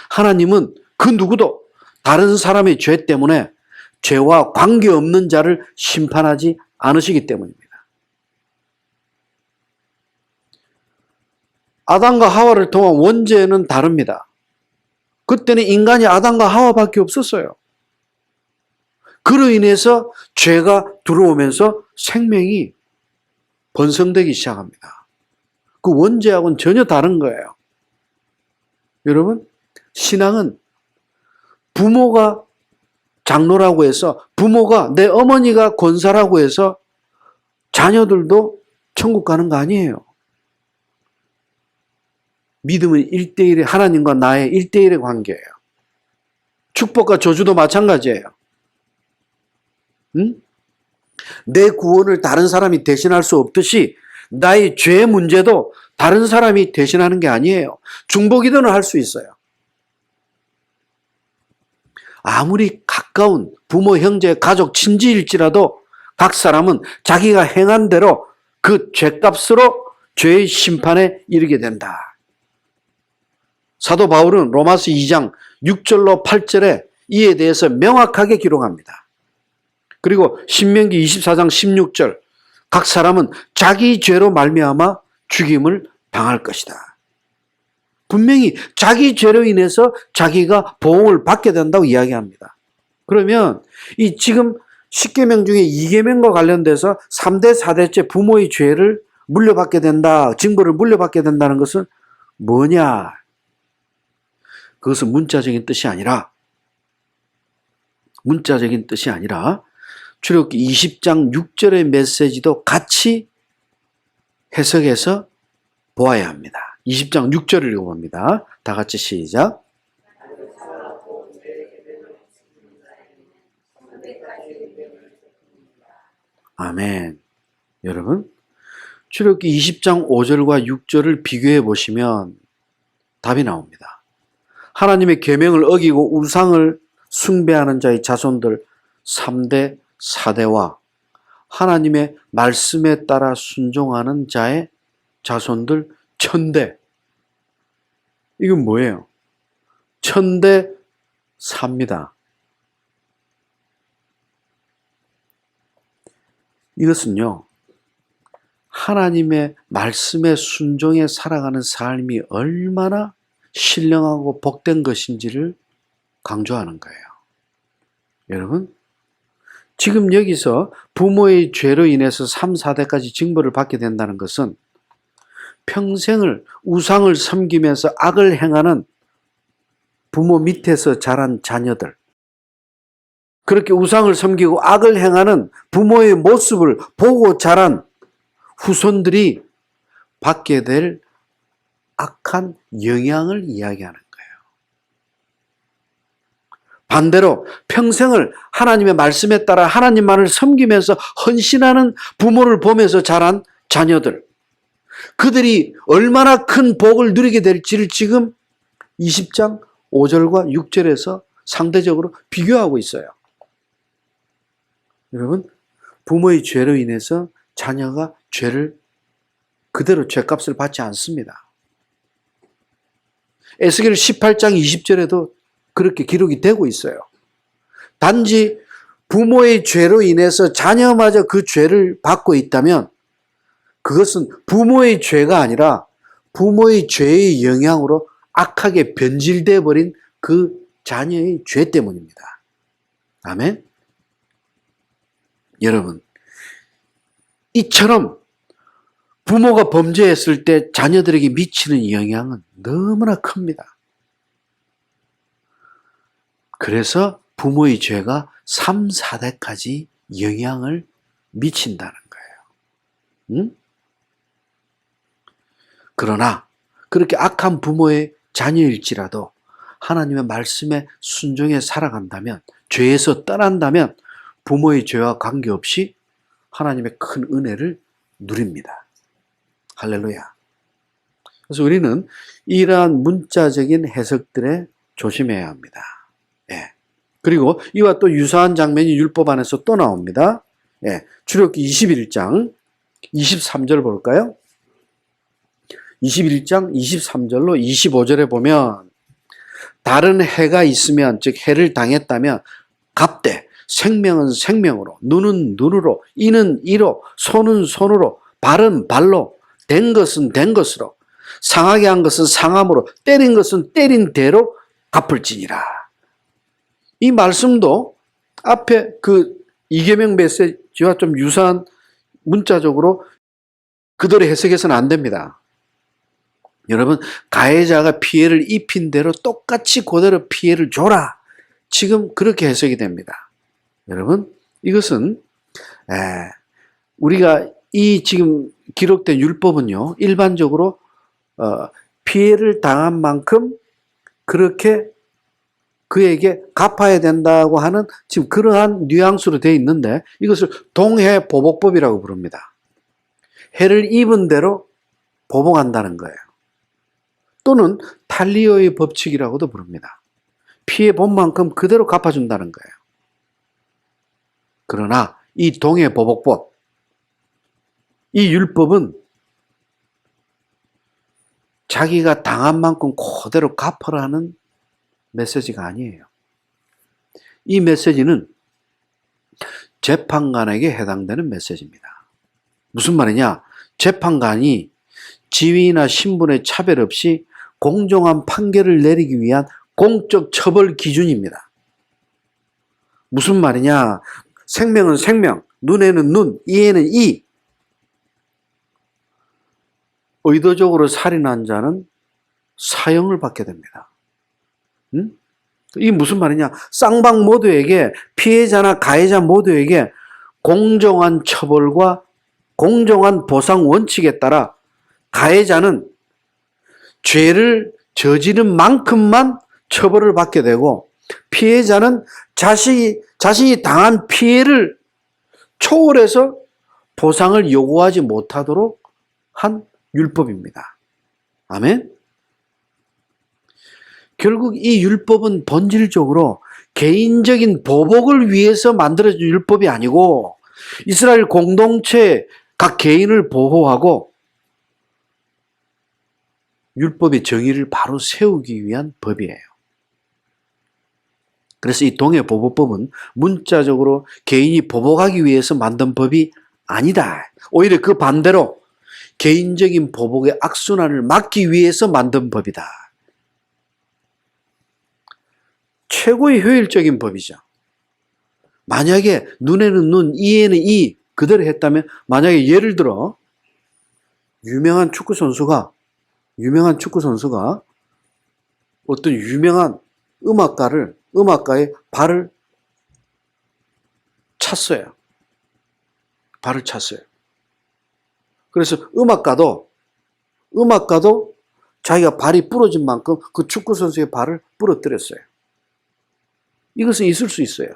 하나님은 그 누구도 다른 사람의 죄 때문에 죄와 관계없는 자를 심판하지 않으시기 때문입니다. 아담과 하와를 통한 원죄는 다릅니다. 그때는 인간이 아담과 하와밖에 없었어요. 그로 인해서 죄가 들어오면서 생명이 번성되기 시작합니다. 그 원죄하고는 전혀 다른 거예요. 여러분, 신앙은 부모가 장로라고 해서 부모가 내 어머니가 권사라고 해서 자녀들도 천국 가는 거 아니에요. 믿음은 1대1의 하나님과 나의 1대1의 관계예요. 축복과 저주도 마찬가지예요. 내 구원을 다른 사람이 대신할 수 없듯이 나의 죄 문제도 다른 사람이 대신하는 게 아니에요. 중보기도는 할 수 있어요. 아무리 가까운 부모, 형제, 가족, 친지일지라도 각 사람은 자기가 행한 대로 그 죄값으로 죄의 심판에 이르게 된다. 사도 바울은 로마서 2장 6절로 8절에 이에 대해서 명확하게 기록합니다. 그리고 신명기 24장 16절 각 사람은 자기 죄로 말미암아 죽임을 당할 것이다. 분명히 자기 죄로 인해서 자기가 보응을 받게 된다고 이야기합니다. 그러면 이 지금 10계명 중에 2계명과 관련돼서 3대 4대째 부모의 죄를 물려받게 된다, 징벌을 물려받게 된다는 것은 뭐냐? 그것은 문자적인 뜻이 아니라 출애굽기 20장 6절의 메시지도 같이 해석해서 보아야 합니다. 20장 6절을 읽어봅니다. 다 같이 시작. 아멘. 여러분, 출애굽기 20장 5절과 6절을 비교해 보시면 답이 나옵니다. 하나님의 계명을 어기고 우상을 숭배하는 자의 자손들 3대, 4대와 하나님의 말씀에 따라 순종하는 자의 자손들 1000대. 이건 뭐예요? 1000대 4입니다. 이것은요, 하나님의 말씀에 순종해 살아가는 삶이 얼마나 신령하고 복된 것인지를 강조하는 거예요. 여러분, 지금 여기서 부모의 죄로 인해서 3, 4대까지 징벌을 받게 된다는 것은 평생을 우상을 섬기면서 악을 행하는 부모 밑에서 자란 자녀들, 그렇게 우상을 섬기고 악을 행하는 부모의 모습을 보고 자란 후손들이 받게 될 악한 영향을 이야기하는 거예요. 반대로 평생을 하나님의 말씀에 따라 하나님만을 섬기면서 헌신하는 부모를 보면서 자란 자녀들, 그들이 얼마나 큰 복을 누리게 될지를 지금 20장 5절과 6절에서 상대적으로 비교하고 있어요. 여러분, 부모의 죄로 인해서 자녀가 죄를 그대로 죄값을 받지 않습니다. 에스겔 18장 20절에도 그렇게 기록이 되고 있어요. 단지 부모의 죄로 인해서 자녀마저 그 죄를 받고 있다면 그것은 부모의 죄가 아니라 부모의 죄의 영향으로 악하게 변질되어 버린 그 자녀의 죄 때문입니다. 아멘. 여러분, 이처럼 부모가 범죄했을 때 자녀들에게 미치는 영향은 너무나 큽니다. 그래서 부모의 죄가 3, 4대까지 영향을 미친다는 거예요. 응? 그러나 그렇게 악한 부모의 자녀일지라도 하나님의 말씀에 순종해 살아간다면, 죄에서 떠난다면 부모의 죄와 관계없이 하나님의 큰 은혜를 누립니다. 할렐루야. 그래서 우리는 이러한 문자적인 해석들에 조심해야 합니다. 예. 그리고 이와 또 유사한 장면이 율법 안에서 또 나옵니다. 예. 출애굽기 21장 23절 볼까요? 21장 23절로 25절에 보면 다른 해가 있으면, 즉 해를 당했다면 갑대, 생명은 생명으로, 눈은 눈으로, 이는 이로, 손은 손으로, 발은 발로, 된 것은 된 것으로, 상하게 한 것은 상함으로, 때린 것은 때린 대로 갚을지니라. 이 말씀도 앞에 그 이계명 메시지와 좀 유사한 문자적으로 그대로 해석해서는 안 됩니다. 여러분, 가해자가 피해를 입힌 대로 똑같이 그대로 피해를 줘라. 지금 그렇게 해석이 됩니다. 여러분, 이것은 우리가 이 지금 기록된 율법은요, 일반적으로 피해를 당한 만큼 그렇게 그에게 갚아야 된다고 하는 지금 그러한 뉘앙스로 되어 있는데, 이것을 동해보복법이라고 부릅니다. 해를 입은 대로 보복한다는 거예요. 또는 탈리오의 법칙이라고도 부릅니다. 피해 본 만큼 그대로 갚아준다는 거예요. 그러나 이 동해보복법, 이 율법은 자기가 당한 만큼 그대로 갚으라는 메시지가 아니에요. 이 메시지는 재판관에게 해당되는 메시지입니다. 무슨 말이냐? 재판관이 지위나 신분의 차별 없이 공정한 판결을 내리기 위한 공적 처벌 기준입니다. 무슨 말이냐? 생명은 생명, 눈에는 눈, 이에는 이. 의도적으로 살인한 자는 사형을 받게 됩니다. 응? 이게 무슨 말이냐? 쌍방 모두에게, 피해자나 가해자 모두에게 공정한 처벌과 공정한 보상 원칙에 따라 가해자는 죄를 저지른 만큼만 처벌을 받게 되고, 피해자는 자신이 당한 피해를 초월해서 보상을 요구하지 못하도록 한 율법입니다. 아멘? 결국 이 율법은 본질적으로 개인적인 보복을 위해서 만들어진 율법이 아니고, 이스라엘 공동체 각 개인을 보호하고 율법의 정의를 바로 세우기 위한 법이에요. 그래서 이 동해보복법은 문자적으로 개인이 보복하기 위해서 만든 법이 아니다. 오히려 그 반대로 개인적인 보복의 악순환을 막기 위해서 만든 법이다. 최고의 효율적인 법이죠. 만약에 눈에는 눈, 이에는 이 그대로 했다면, 만약에 예를 들어 유명한 축구 선수가 어떤 유명한 음악가의 발을 찼어요. 그래서 음악가도 자기가 발이 부러진 만큼 그 축구 선수의 발을 부러뜨렸어요. 이것은 있을 수 있어요.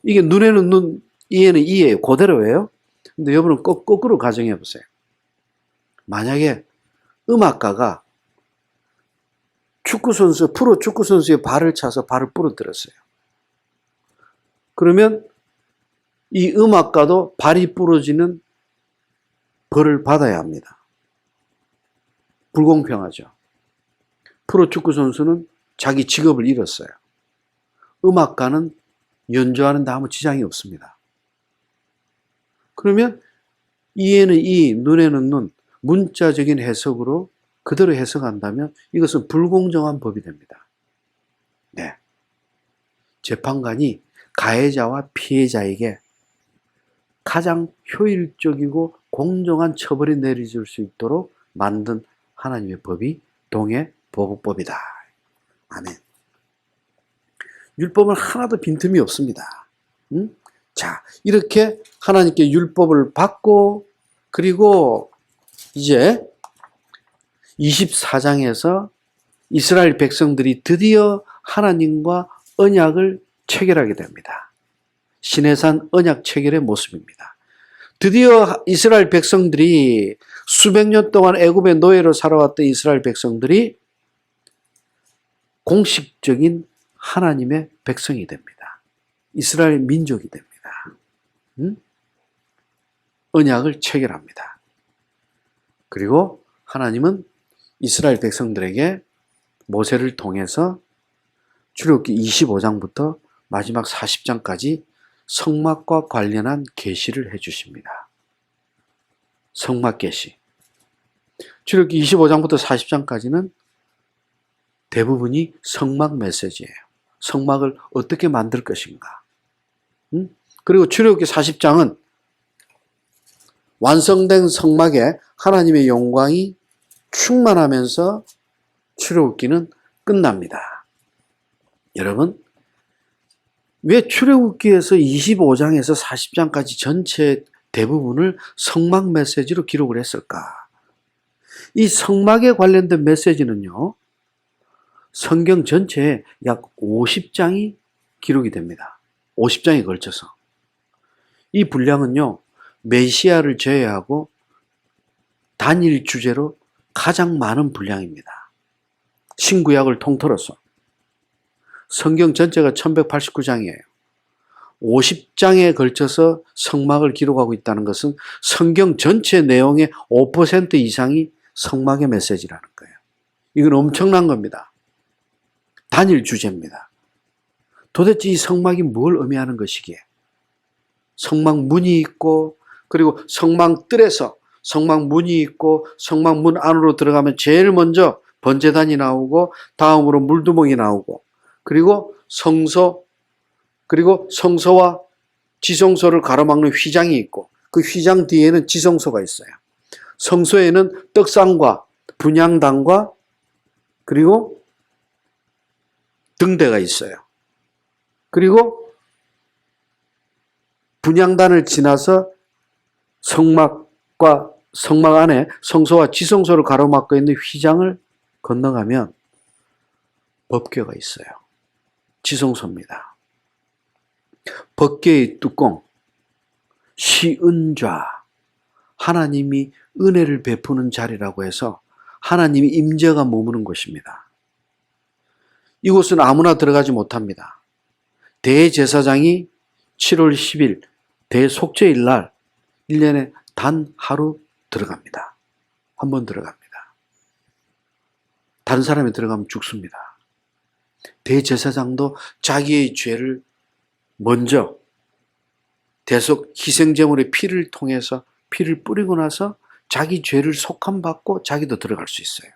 이게 눈에는 눈, 이에는 이예요. 그대로예요. 근데 여러분은 거꾸로 가정해 보세요. 만약에 음악가가 프로 축구 선수의 발을 차서 발을 부러뜨렸어요. 그러면 이 음악가도 발이 부러지는 벌을 받아야 합니다. 불공평하죠. 프로 축구 선수는 자기 직업을 잃었어요. 음악가는 연주하는데 아무 지장이 없습니다. 그러면 이에는 이, 눈에는 눈, 문자적인 해석으로 그대로 해석한다면 이것은 불공정한 법이 됩니다. 네. 재판관이 가해자와 피해자에게 가장 효율적이고 공정한 처벌이 내려질 수 있도록 만든 하나님의 법이 동해보복법이다. 아멘. 율법은 하나도 빈틈이 없습니다. 자, 이렇게 하나님께 율법을 받고, 그리고 이제 24장에서 이스라엘 백성들이 드디어 하나님과 언약을 체결하게 됩니다. 시내산 언약 체결의 모습입니다. 드디어 이스라엘 백성들이 수백 년 동안 애굽의 노예로 살아왔던 이스라엘 백성들이 공식적인 하나님의 백성이 됩니다. 이스라엘 민족이 됩니다. 언약을 체결합니다. 그리고 하나님은 이스라엘 백성들에게 모세를 통해서 출애굽기 25장부터 마지막 40장까지 성막과 관련한 계시를 해주십니다. 성막 계시. 출애굽기 25장부터 40장까지는 대부분이 성막 메시지예요. 성막을 어떻게 만들 것인가. 그리고 출애굽기 40장은 완성된 성막에 하나님의 영광이 충만하면서 출애굽기는 끝납니다. 여러분, 왜 출애굽기에서 25장에서 40장까지 전체 대부분을 성막 메시지로 기록을 했을까? 이 성막에 관련된 메시지는요, 성경 전체에 약 50장이 기록이 됩니다. 50장에 걸쳐서. 이 분량은요, 메시아를 제외하고 단일 주제로 가장 많은 분량입니다. 신구약을 통틀어서. 성경 전체가 1189장이에요. 50장에 걸쳐서 성막을 기록하고 있다는 것은 성경 전체 내용의 5% 이상이 성막의 메시지라는 거예요. 이건 엄청난 겁니다. 단일 주제입니다. 도대체 이 성막이 뭘 의미하는 것이기에? 성막 문이 있고, 그리고 성막 뜰에서 성막 문이 있고, 성막 문 안으로 들어가면 제일 먼저 번제단이 나오고, 다음으로 물두멍이 나오고, 그리고 성소, 그리고 성소와 지성소를 가로막는 휘장이 있고, 그 휘장 뒤에는 지성소가 있어요. 성소에는 떡상과 분향단과 그리고 등대가 있어요. 그리고 분향단을 지나서 성막 안에 성소와 지성소를 가로막고 있는 휘장을 건너가면 법궤가 있어요. 지성소입니다. 법궤의 뚜껑, 시은좌, 하나님이 은혜를 베푸는 자리라고 해서 하나님이 임재가 머무는 곳입니다. 이곳은 아무나 들어가지 못합니다. 대제사장이 7월 10일 대속죄일 날 1년에 단 하루 들어갑니다. 한 번 들어갑니다. 다른 사람이 들어가면 죽습니다. 대제사장도 자기의 죄를 먼저 대속 희생제물의 피를 통해서 피를 뿌리고 나서 자기 죄를 속함받고 자기도 들어갈 수 있어요.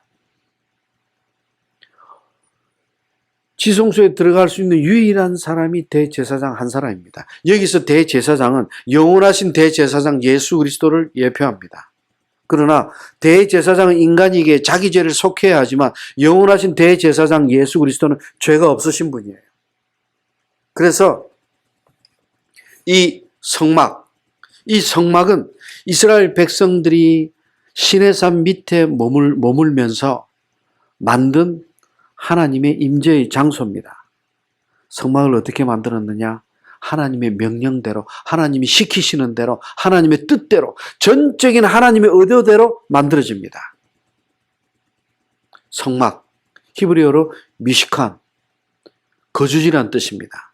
지성소에 들어갈 수 있는 유일한 사람이 대제사장 한 사람입니다. 여기서 대제사장은 영원하신 대제사장 예수 그리스도를 예표합니다. 그러나 대제사장은 인간에게 자기 죄를 속해야 하지만 영원하신 대제사장 예수 그리스도는 죄가 없으신 분이에요. 그래서 이 성막은 이스라엘 백성들이 시내산 밑에 머물면서 만든 하나님의 임재의 장소입니다. 성막을 어떻게 만들었느냐? 하나님의 명령대로, 하나님이 시키시는 대로, 하나님의 뜻대로, 전적인 하나님의 의도대로 만들어집니다. 성막, 히브리어로 미시칸, 거주지란 뜻입니다.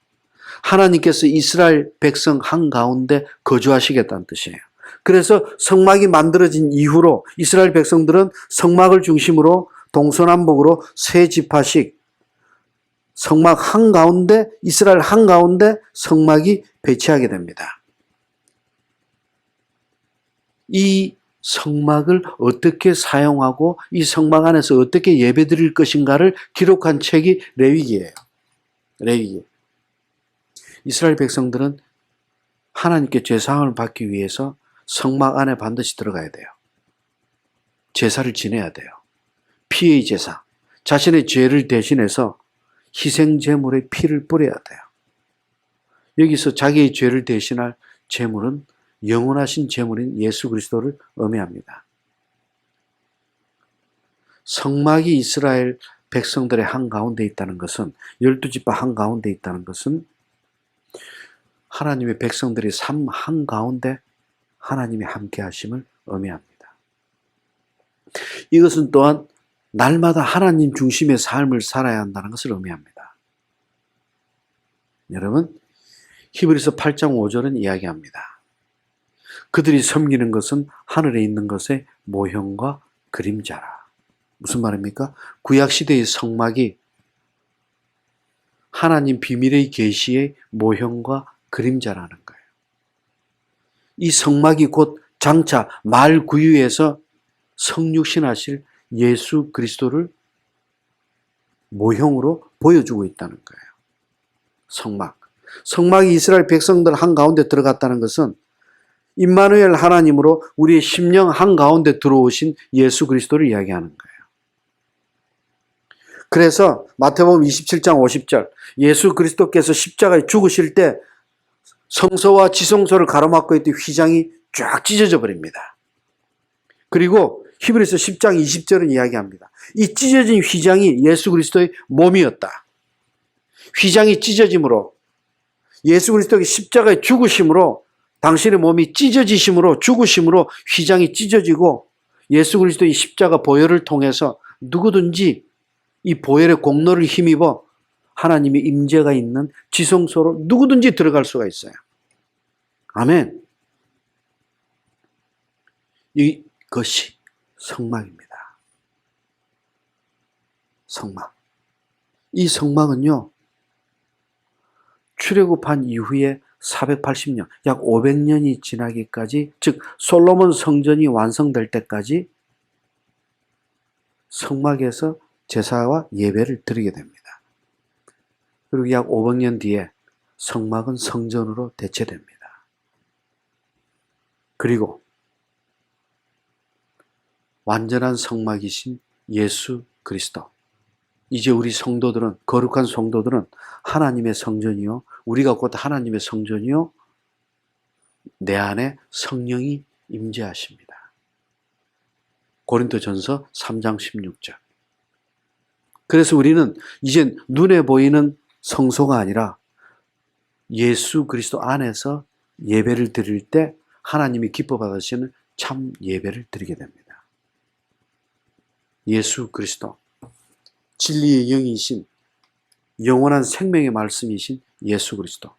하나님께서 이스라엘 백성 한가운데 거주하시겠다는 뜻이에요. 그래서 성막이 만들어진 이후로 이스라엘 백성들은 성막을 중심으로 동서남북으로 세 지파씩 성막 한가운데, 이스라엘 한가운데 성막이 배치하게 됩니다. 이 성막을 어떻게 사용하고 이 성막 안에서 어떻게 예배드릴 것인가를 기록한 책이 레위기예요. 레위기. 이스라엘 백성들은 하나님께 제사함을 받기 위해서 성막 안에 반드시 들어가야 돼요. 제사를 지내야 돼요. 피의 제사, 자신의 죄를 대신해서 희생제물의 피를 뿌려야 돼요. 여기서 자기의 죄를 대신할 제물은 영원하신 제물인 예수 그리스도를 의미합니다. 성막이 이스라엘 백성들의 한가운데 있다는 것은, 12지파 한가운데 있다는 것은 하나님의 백성들의 삶 한가운데 하나님이 함께 하심을 의미합니다. 이것은 또한 날마다 하나님 중심의 삶을 살아야 한다는 것을 의미합니다. 여러분, 히브리서 8장 5절은 이야기합니다. 그들이 섬기는 것은 하늘에 있는 것의 모형과 그림자라. 무슨 말입니까? 구약시대의 성막이 하나님 비밀의 계시의 모형과 그림자라는 거예요. 이 성막이 곧 장차 말구유에서 성육신하실 예수 그리스도를 모형으로 보여주고 있다는 거예요. 성막. 성막이 이스라엘 백성들 한가운데 들어갔다는 것은 임마누엘 하나님으로 우리의 심령 한가운데 들어오신 예수 그리스도를 이야기하는 거예요. 그래서 마태복음 27장 50절, 예수 그리스도께서 십자가에 죽으실 때 성소와 지성소를 가로막고 있던 휘장이 쫙 찢어져 버립니다. 그리고 히브리서 10장 20절은 이야기합니다. 이 찢어진 휘장이 예수 그리스도의 몸이었다. 휘장이 찢어짐으로, 예수 그리스도의 십자가에 죽으심으로, 당신의 몸이 찢어지심으로, 죽으심으로 휘장이 찢어지고, 예수 그리스도의 십자가 보혈을 통해서 누구든지 이 보혈의 공로를 힘입어 하나님의 임재가 있는 지성소로 누구든지 들어갈 수가 있어요. 아멘. 이것이 성막입니다. 성막. 이 성막은요, 출애굽한 이후에 480년, 약 500년이 지나기까지, 즉 솔로몬 성전이 완성될 때까지 성막에서 제사와 예배를 드리게 됩니다. 그리고 약 500년 뒤에 성막은 성전으로 대체됩니다. 그리고 완전한 성막이신 예수 그리스도. 이제 우리 성도들은, 거룩한 성도들은 하나님의 성전이요, 우리가 곧 하나님의 성전이요, 내 안에 성령이 임재하십니다. 고린도전서 3장 16절. 그래서 우리는 이제 눈에 보이는 성소가 아니라 예수 그리스도 안에서 예배를 드릴 때 하나님이 기뻐 받으시는 참 예배를 드리게 됩니다. 예수 그리스도, 진리의 영이신, 영원한 생명의 말씀이신 예수 그리스도.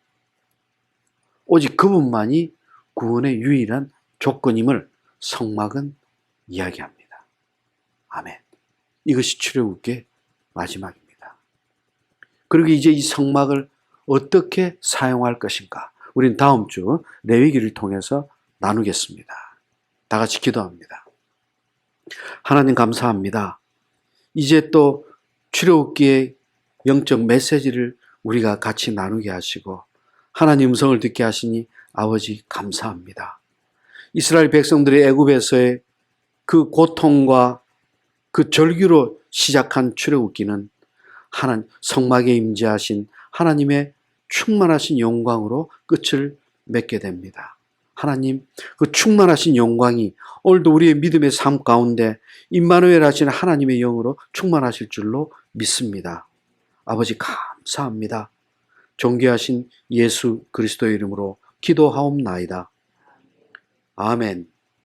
오직 그분만이 구원의 유일한 조건임을 성막은 이야기합니다. 아멘. 이것이 출애굽기의 마지막입니다. 그리고 이제 이 성막을 어떻게 사용할 것인가? 우린 다음 주 레위기를 통해서 나누겠습니다. 다 같이 기도합니다. 하나님 감사합니다. 이제 또 출애굽기의 영적 메시지를 우리가 같이 나누게 하시고 하나님 음성을 듣게 하시니 아버지 감사합니다. 이스라엘 백성들의 애굽에서의 그 고통과 그 절규로 시작한 출애굽기는 하나님 성막에 임재하신 하나님의 충만하신 영광으로 끝을 맺게 됩니다. 하나님, 그 충만하신 영광이 오늘도 우리의 믿음의 삶 가운데 임마누엘 하시는 하나님의 영으로 충만하실 줄로 믿습니다. 아버지 감사합니다. 존귀하신 예수 그리스도의 이름으로 기도하옵나이다. 아멘.